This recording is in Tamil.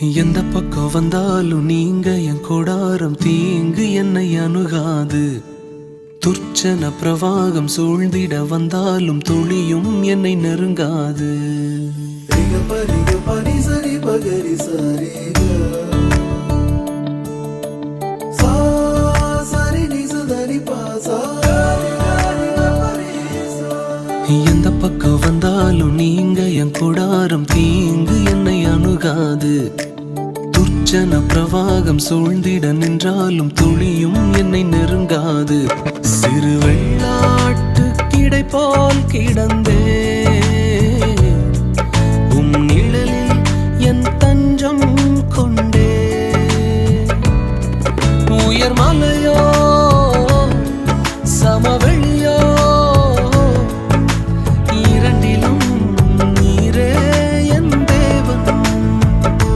எந்த பக்கம் வந்தாலும் நீங்க என் கொடாரம் தீங்கு என்னை அணுகாது. துர்ச்சன பிரவாகம் சூழ்ந்திட வந்தாலும் துளியும் என்னை நெருங்காது. எந்த பக்கம் வந்தாலும் நீங்க என் கொடாரம் தீங்கு என்னை அணுகாது. துர்ச்சன பிரவாகம் சூழ்ந்திட நின்றாலும் துளியும் என்னை நெருங்காது. சிறு வெள்ளாட்டு கிடை போல் கிடந்தே உம் நிழலில் என் தஞ்சம் கொண்டே. உயர் மலை